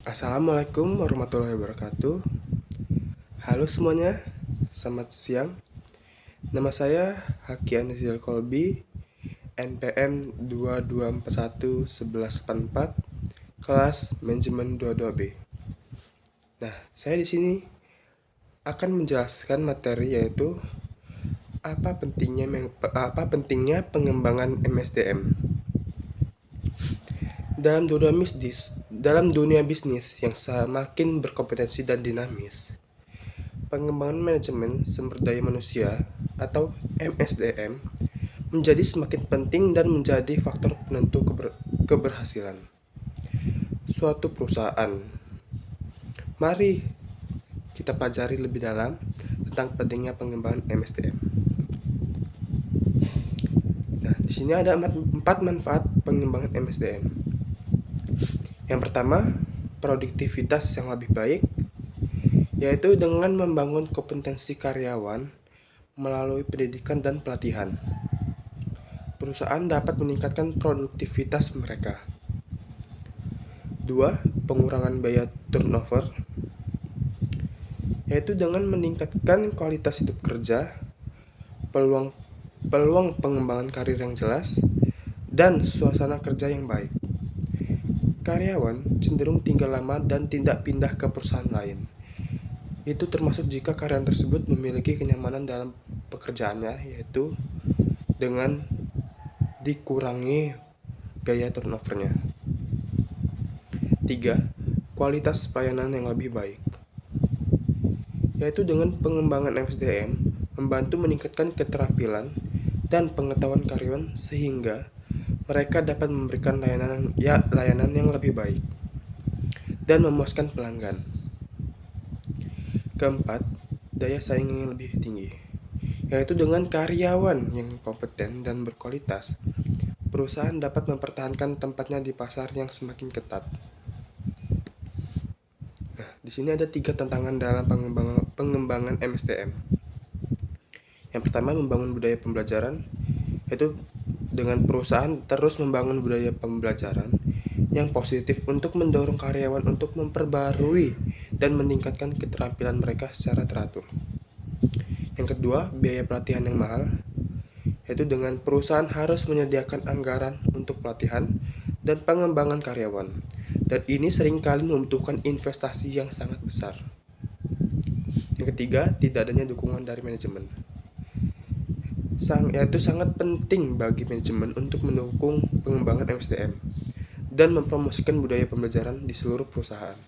Assalamualaikum warahmatullahi wabarakatuh. Halo semuanya, selamat siang. Nama saya Haki Anizil Kolbi, NPM 22411184, kelas Manajemen 22B. Nah, saya di sini akan menjelaskan materi yaitu apa pentingnya pengembangan MSDM. Dalam dunia bisnis yang semakin berkompetensi dan dinamis, pengembangan manajemen sumber daya manusia atau MSDM menjadi semakin penting dan menjadi faktor penentu keberhasilan suatu perusahaan. Mari kita pelajari lebih dalam tentang pentingnya pengembangan MSDM. Nah, di sini ada 4 manfaat pengembangan MSDM. Yang pertama, produktivitas yang lebih baik, yaitu dengan membangun kompetensi karyawan melalui pendidikan dan pelatihan. Perusahaan dapat meningkatkan produktivitas mereka. 2. Pengurangan biaya turnover, yaitu dengan meningkatkan kualitas hidup kerja, peluang pengembangan karir yang jelas, dan suasana kerja yang baik. Karyawan cenderung tinggal lama dan tidak pindah ke perusahaan lain. Itu termasuk jika karyawan tersebut memiliki kenyamanan dalam pekerjaannya, yaitu dengan dikurangi biaya turnovernya. 3. Kualitas pelayanan yang lebih baik, yaitu dengan pengembangan MSDM membantu meningkatkan keterampilan dan pengetahuan karyawan sehingga mereka dapat memberikan layanan yang lebih baik dan memuaskan pelanggan. Keempat, daya saing yang lebih tinggi, yaitu dengan karyawan yang kompeten dan berkualitas, perusahaan dapat mempertahankan tempatnya di pasar yang semakin ketat. Nah, di sini ada 3 tantangan dalam pengembangan MSDM. Yang pertama, membangun budaya pembelajaran, yaitu dengan perusahaan terus membangun budaya pembelajaran yang positif untuk mendorong karyawan untuk memperbarui dan meningkatkan keterampilan mereka secara teratur. Yang kedua, biaya pelatihan yang mahal, yaitu dengan perusahaan harus menyediakan anggaran untuk pelatihan dan pengembangan karyawan, dan ini seringkali membutuhkan investasi yang sangat besar. Yang ketiga, tidak adanya dukungan dari manajemen, yaitu sangat penting bagi manajemen untuk mendukung pengembangan MSDM dan mempromosikan budaya pembelajaran di seluruh perusahaan.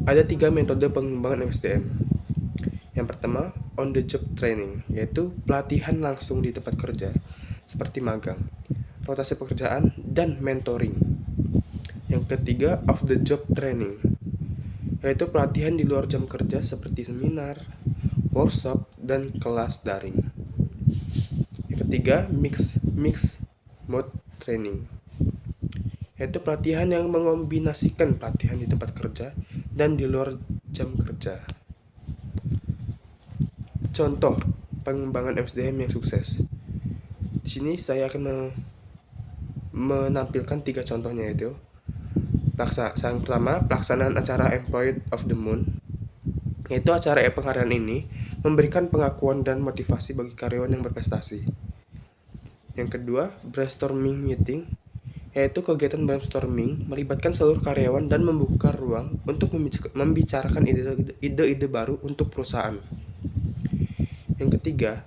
Ada 3 metode pengembangan MSDM. Yang pertama, on the job training, yaitu pelatihan langsung di tempat kerja seperti magang, rotasi pekerjaan, dan mentoring. Yang ketiga, off the job training, yaitu pelatihan di luar jam kerja seperti seminar, workshop, dan kelas daring. Yang ketiga, mix mode training, yaitu pelatihan yang mengombinasikan pelatihan di tempat kerja dan di luar jam kerja. Contoh pengembangan MSDM yang sukses. Di sini saya akan menampilkan 3 contohnya, yaitu yang pertama, pelaksanaan acara Employee of the Month, yaitu acara penghargaan ini memberikan pengakuan dan motivasi bagi karyawan yang berprestasi. Yang kedua, brainstorming meeting, yaitu kegiatan brainstorming melibatkan seluruh karyawan dan membuka ruang untuk membicarakan ide-ide baru untuk perusahaan. Yang ketiga,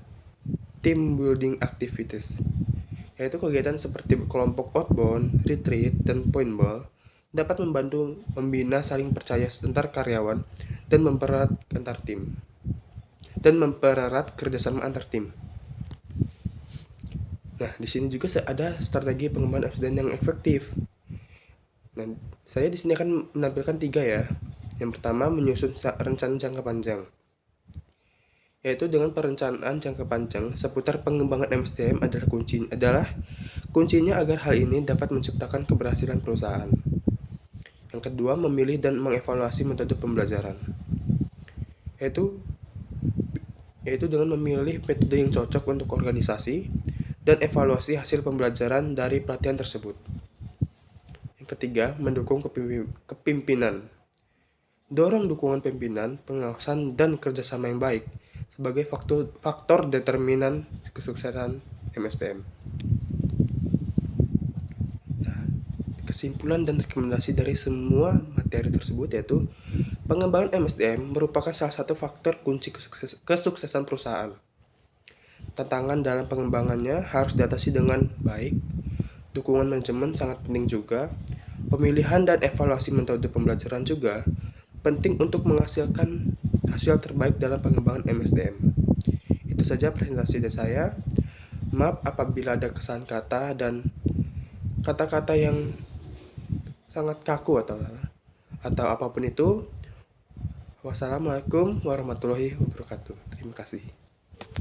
team building activities, yaitu kegiatan seperti kelompok outbound, retreat, dan paintball dapat membantu membina saling percaya antar karyawan dan mempererat kerjasama antar tim. Nah, di sini juga ada strategi pengembangan MSDM yang efektif. Nah, saya di sini akan menampilkan 3 ya. Yang pertama, menyusun rencana jangka panjang, yaitu dengan perencanaan jangka panjang seputar pengembangan MSDM adalah kuncinya agar hal ini dapat menciptakan keberhasilan perusahaan. Yang kedua, memilih dan mengevaluasi metode pembelajaran, yaitu dengan memilih metode yang cocok untuk organisasi dan evaluasi hasil pembelajaran dari pelatihan tersebut. Yang ketiga, mendukung kepimpinan. Dorong dukungan pimpinan, pengawasan, dan kerjasama yang baik sebagai faktor determinan kesuksesan MSDM. Nah, kesimpulan dan rekomendasi dari semua materi tersebut yaitu pengembangan MSDM merupakan salah satu faktor kunci kesuksesan perusahaan. Tantangan dalam pengembangannya harus diatasi dengan baik. Dukungan manajemen sangat penting juga. Pemilihan dan evaluasi metode pembelajaran juga penting untuk menghasilkan hasil terbaik dalam pengembangan MSDM. Itu saja presentasi dari saya. Maaf apabila ada kesalahan kata dan kata-kata yang sangat kaku atau apapun itu. Wassalamualaikum warahmatullahi wabarakatuh. Terima kasih.